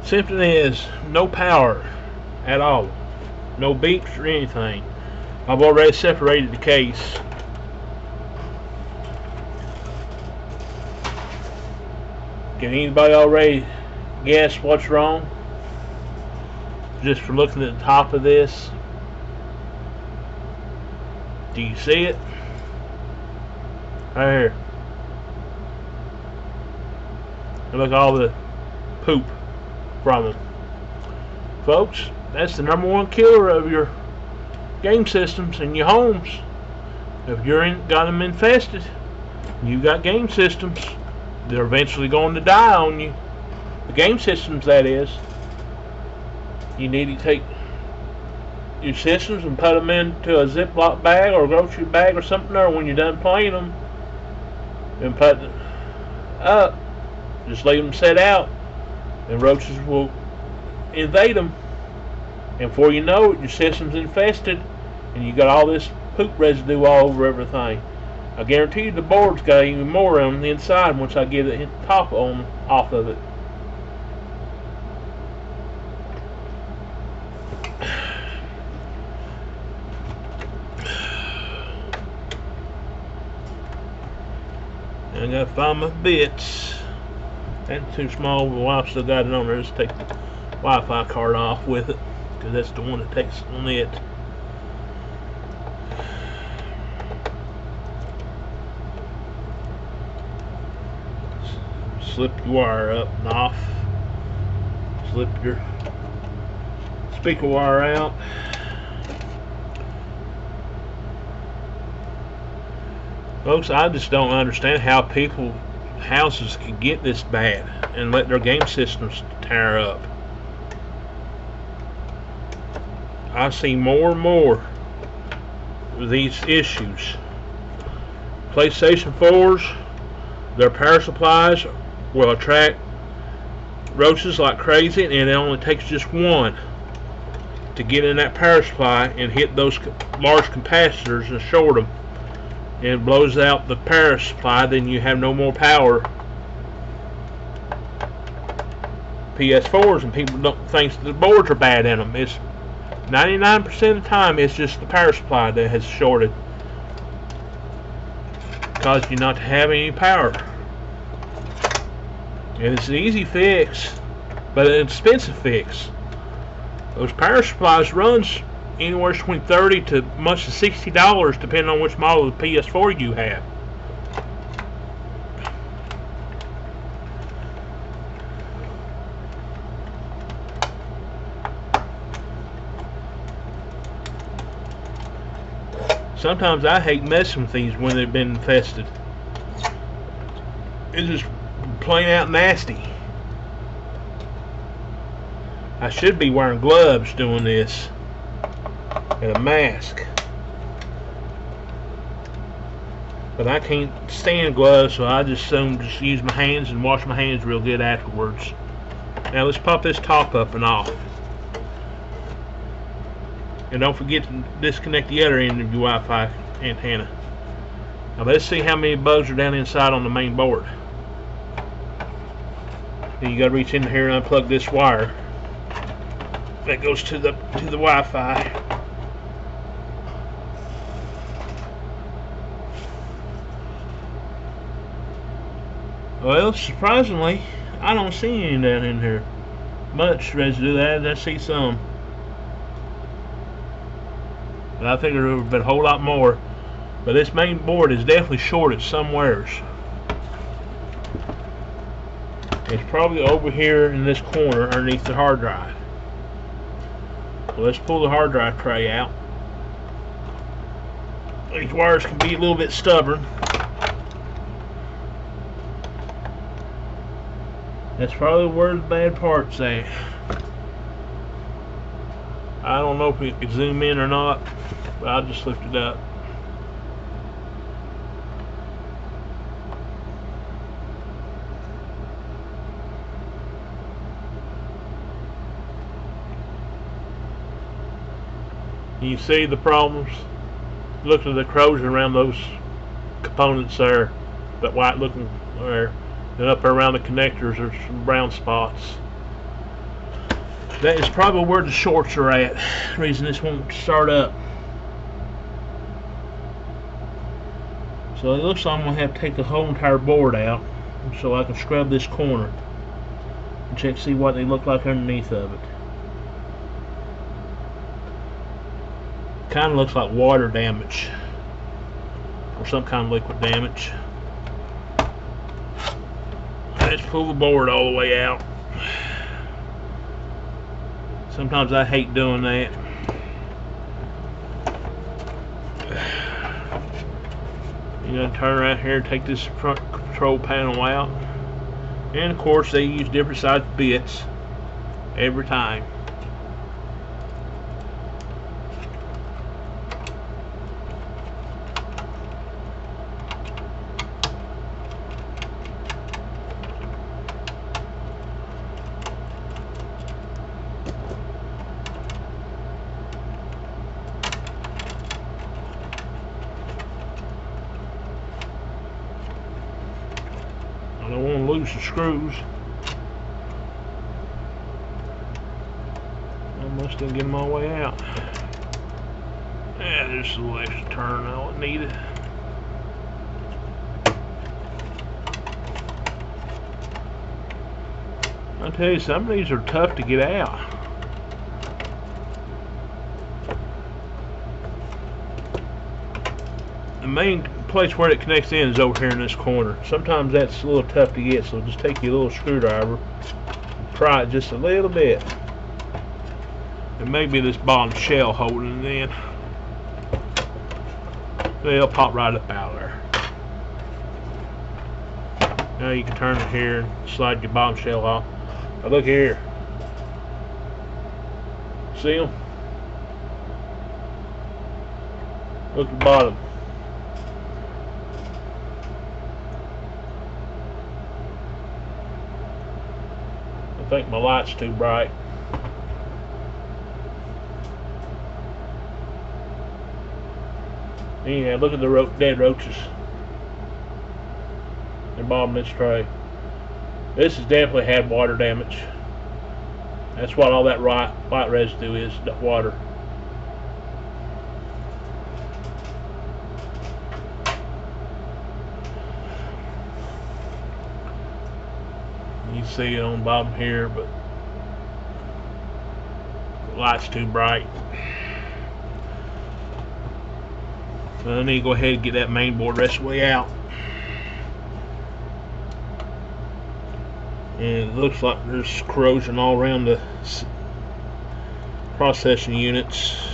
Simply is no power at all. No beeps or anything. I've already separated the case. Can anybody already guess what's wrong? Just for looking at the top of this. Do you see it? Right here. And look at all the poop from them. Folks, that's the #1 killer of your game systems in your homes. If you're got them infested, you got game systems, they're eventually going to die on you. The game systems, that is. You need to take your systems and put them into a Ziploc bag or a grocery bag or something there when you're done playing them, and put it up. Just leave them set out, and roaches will invade them. And before you know it, your system's infested, and you got all this poop residue all over everything. I guarantee you the board's got even more on the inside once I get the top on off of it. I gotta find my bits. That's too small, but I've still got it on there. Just take the Wi-Fi card off with it, because that's the one that takes on it. Slip your wire up and off. Slip your speaker wire out. Folks, I just don't understand how houses can get this bad and let their game systems tear up. I see more and more of these issues. PlayStation 4s, their power supplies will attract roaches like crazy, and it only takes just one to get in that power supply and hit those large capacitors and short them. And it blows out the power supply, then you have no more power. PS4s, and people don't think the boards are bad in them. It's 99% of the time it's just the power supply that has shorted, caused you not to have any power. And it's an easy fix, but an expensive fix. Those power supplies runs anywhere between $30 to much as $60, depending on which model of PS4 you have. Sometimes I hate messing with these when they've been infested. It's just plain out nasty. I should be wearing gloves doing this and a mask, but I can't stand gloves, so I just use my hands and wash my hands real good afterwards. Now let's pop this top up and off, and don't forget to disconnect the other end of your Wi-Fi antenna. Now let's see how many bugs are down inside on the main board. Then you got to reach in here and unplug this wire that goes to the Wi-Fi. Well, surprisingly, I don't see any down in here. Much residue. I see some, but I think there would have been a whole lot more. But this main board is definitely shorted somewheres. It's probably over here in this corner underneath the hard drive. So let's pull the hard drive tray out. These wires can be a little bit stubborn. That's probably where the bad part's at. I don't know if we could zoom in or not, but I'll just lift it up. You see the problems? Look at the corrosion around those components there, that white looking there. And up around the connectors there's some brown spots. That is probably where the shorts are at. The reason this won't start up. So it looks like I'm going to have to take the whole entire board out so I can scrub this corner and check see what they look like underneath of it. Kind of looks like water damage or some kind of liquid damage. Let's pull the board all the way out. Sometimes I hate doing that. You gotta turn around here and take this front control panel out. And of course they use different size bits every time. I don't want to lose the screws. I must have get them all the way out. Yeah, there's a little extra turn I don't need it. I tell you, some of these are tough to get out. The main place where it connects in is over here in this corner. Sometimes that's a little tough to get, so just take your little screwdriver, pry it just a little bit, and maybe this bottom shell holding it in. They'll pop right up out of there. Now you can turn it here and slide your bottom shell off. Now look here. See them? Look at the bottom. I think my light's too bright. Anyhow, look at the dead roaches. They're bottom of this tray. This has definitely had water damage. That's what all that white residue is, water. You see it on the bottom here, but the light's too bright. So I need to go ahead and get that main board rest of the way out. And it looks like there's corrosion all around the processing units.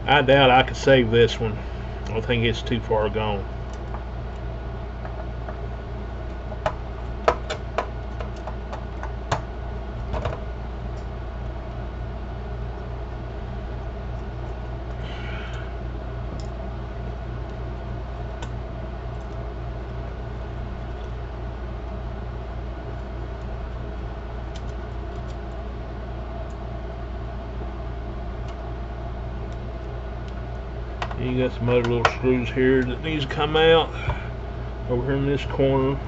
I doubt I could save this one. I don't think it's too far gone. You got some other little screws here that needs to come out over here in this corner.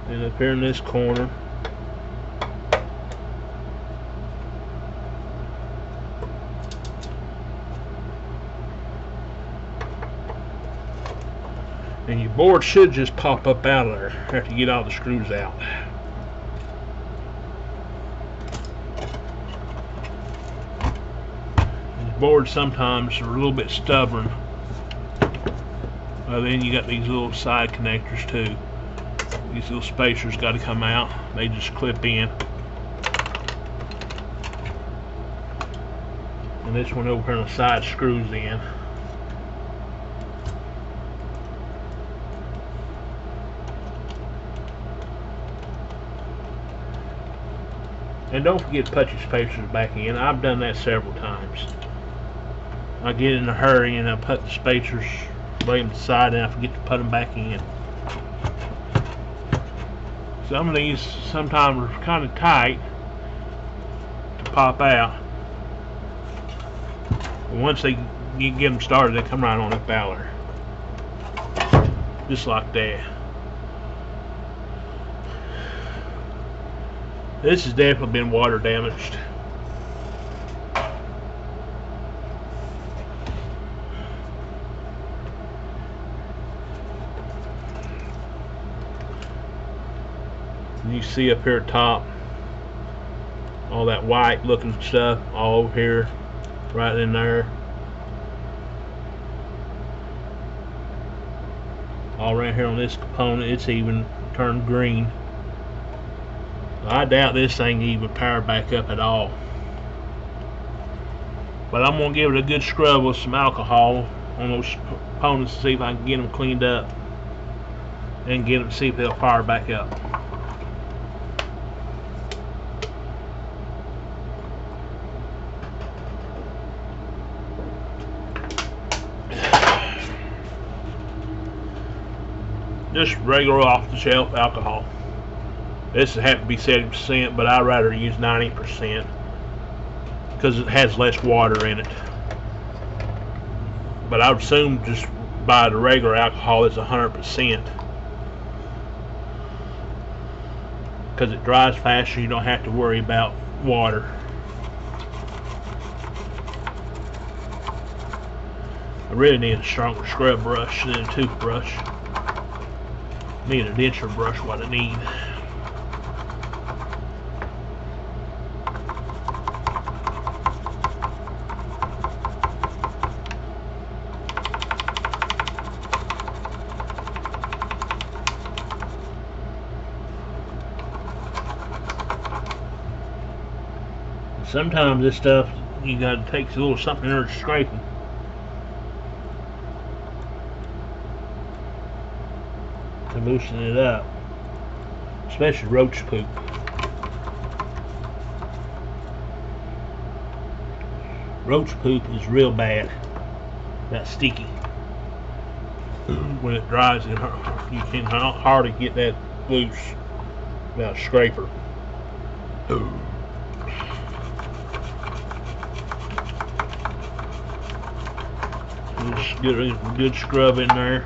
And up here in this corner. And your board should just pop up out of there after you get all the screws out. Boards sometimes are a little bit stubborn. Then you got these little side connectors too. These little spacers got to come out. They just clip in. And this one over here on the side screws in. And don't forget to put your spacers back in. I've done that several times. I get in a hurry and I put the spacers, lay them aside, and I forget to put them back in. Some of these sometimes are kind of tight to pop out. But once you get them started, they come right on up out there. Just like that. This has definitely been water damaged. You see up here at top all that white looking stuff all over here, right in there, all right here on this component. It's even turned green. I doubt this thing even power back up at all, but I'm gonna give it a good scrub with some alcohol on those components to see if I can get them cleaned up and get them, see if they'll fire back up. Just regular off-the-shelf alcohol. This would have to be 70%, but I'd rather use 90% because it has less water in it. But I would assume just buy the regular alcohol is 100% because it dries faster. You don't have to worry about water. I really need a stronger scrub brush than a toothbrush. Need a denture brush, what I need. Sometimes this stuff, you gotta take a little something there to scraping. To loosen it up, especially roach poop. Roach poop is real bad. That's sticky. When it dries, you can hardly get that loose without a scraper. Just get a good scrub in there.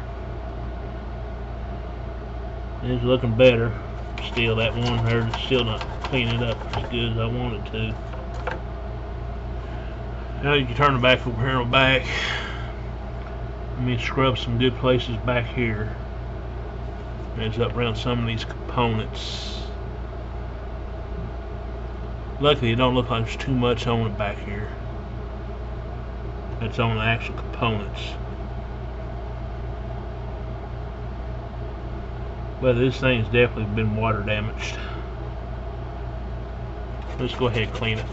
It's looking better. Still, that one there is still not cleaning up as good as I want it to. Now you can turn it back over here on the back. Let me scrub some good places back here. It's up around some of these components. Luckily, it don't look like there's too much on it back here. That's on the actual components. But this thing's definitely been water damaged. Let's go ahead and clean it.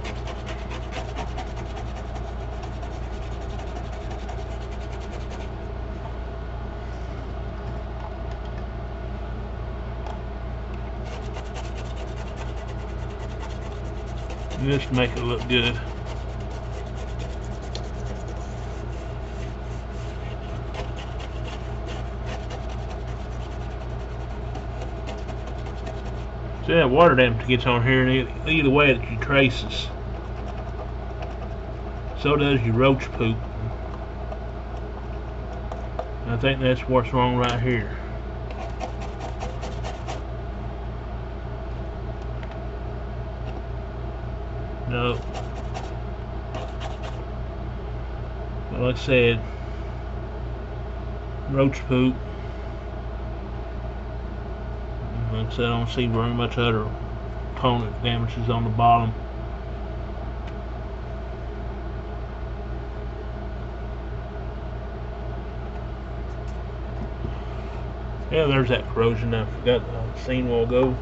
Just make it look good. See that water damage gets on here, and either way it traces. So does your roach poop. I think that's what's wrong right here. No. But like I said, roach poop. Like I said, I don't see very much other component damages on the bottom. Yeah, there's that corrosion I forgot seen a while ago.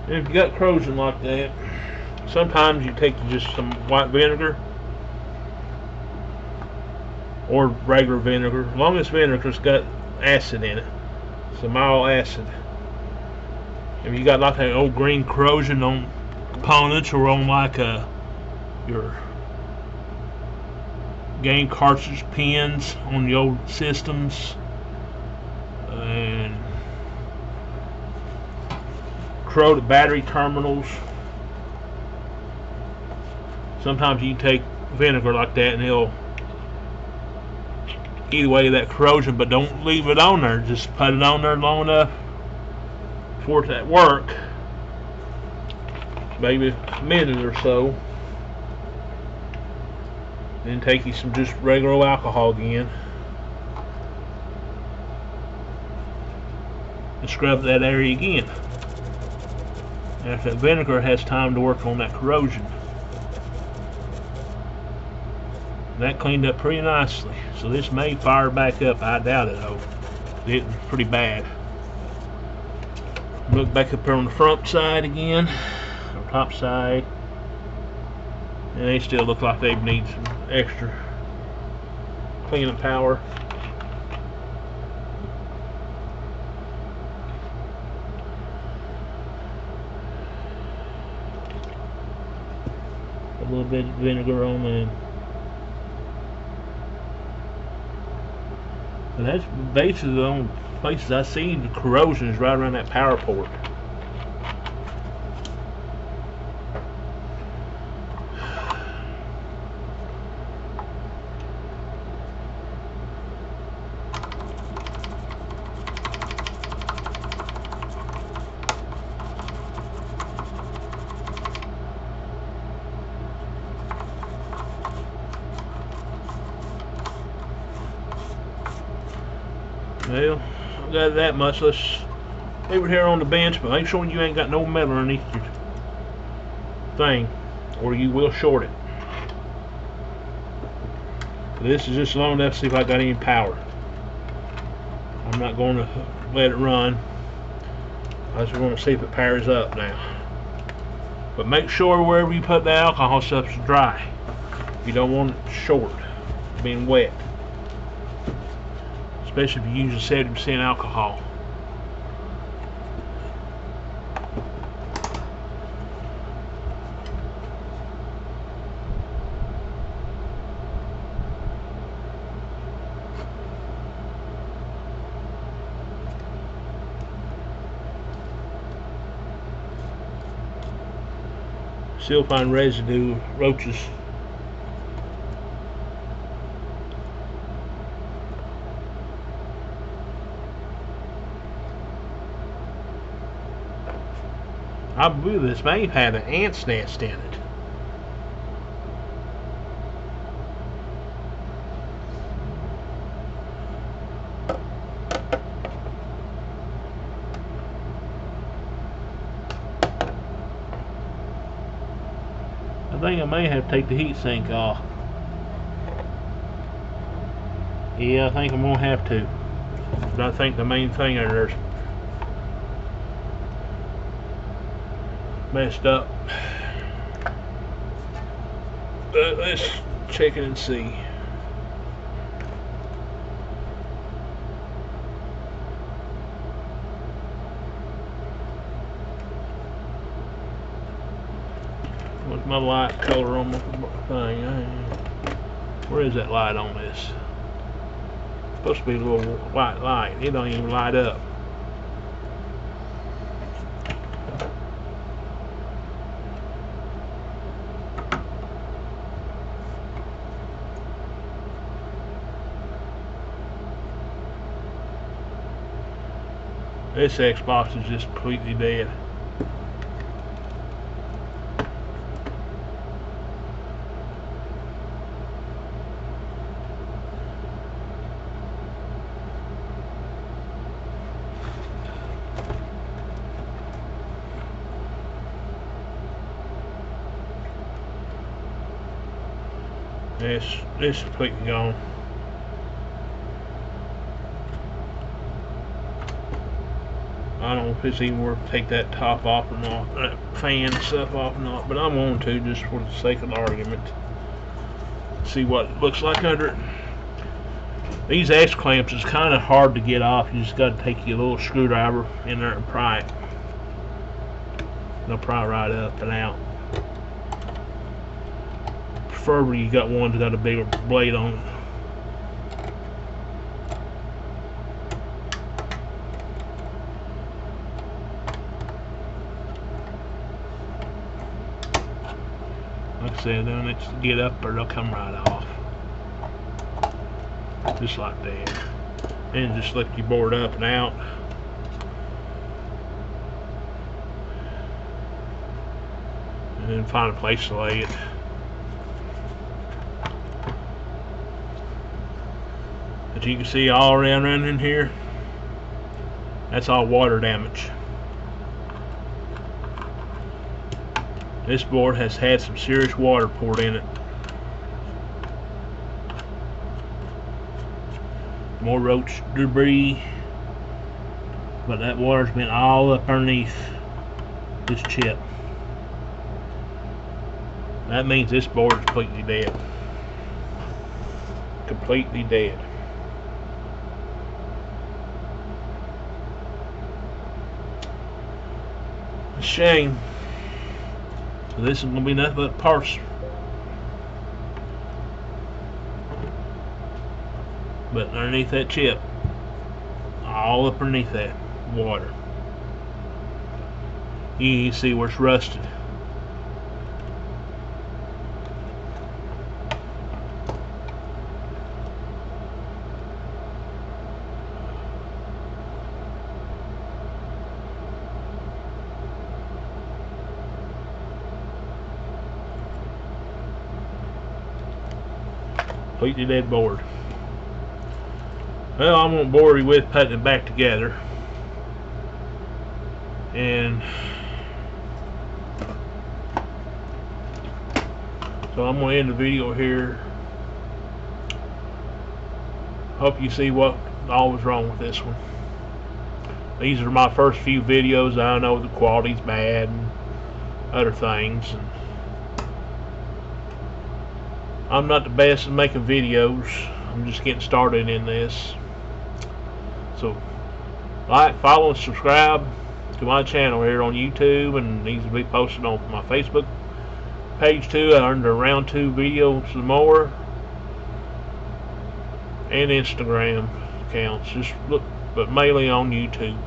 If you got corrosion like that, sometimes you take just some white vinegar or regular vinegar. As long as vinegar's got acid in it. Some mild acid. If you got like that old green corrosion on components or on like your game cartridge pins on the old systems and corroded battery terminals, sometimes you can take vinegar like that and it'll eat away that corrosion, but don't leave it on there. Just put it on there long enough for it to work, maybe a minute or so. Then take you some just regular old alcohol again and scrub that area again. After that vinegar has time to work on that corrosion. And that cleaned up pretty nicely. So this may fire back up. I doubt it though. It's pretty bad. Look back up here on the front side again, or top side, and they still look like they need some extra cleaning power. A little bit of vinegar on them. And that's basically the only places I see the corrosion is right around that power port. Well, I got that much. Let's leave it here on the bench, but make sure you ain't got no metal underneath your thing, or you will short it. This is just long enough to see if I got any power. I'm not going to let it run. I just want to see if it powers up now. But make sure wherever you put the alcohol stuff is dry. You don't want it short, being wet. Especially if you use a 70% alcohol. Still find residue of roaches. I believe this may have had an ant's nest in it. I think I may have to take the heat sink off. Yeah, I think I'm gonna have to. But I think the main thing in there's messed up. But let's check it and see. What's my light color on my thing? Where is that light on this? It's supposed to be a little white light. It don't even light up. This Xbox is just completely dead. It's completely gone. I don't know if it's even worth to take that top off or not, that fan and stuff off or not, but I'm going to just for the sake of the argument. See what it looks like under it. These X clamps is kind of hard to get off. You just got to take your little screwdriver in there and pry it. They'll pry right up and out. Preferably you got one that got a bigger blade on it. Like I said, then it's get up or they'll come right off. Just like that. And just lift your board up and out. And then find a place to lay it. But you can see all around in here, that's all water damage. This board has had some serious water poured in it. More roach debris, but that water's been all up underneath this chip. That means this board is completely dead. Completely dead. A shame. So this is going to be nothing but parts. But underneath that chip, all up underneath that water, you can see where it's rusted. Completely dead board. Well, I won't bore you with putting it back together. And so I'm going to end the video here. Hope you see what all was wrong with this one. These are my first few videos. I know the quality's bad and other things. And I'm not the best at making videos. I'm just getting started in this. So like, follow, and subscribe to my channel here on YouTube, and these will be posted on my Facebook page too, under round 2 videos and more, and Instagram accounts. Just look, but mainly on YouTube.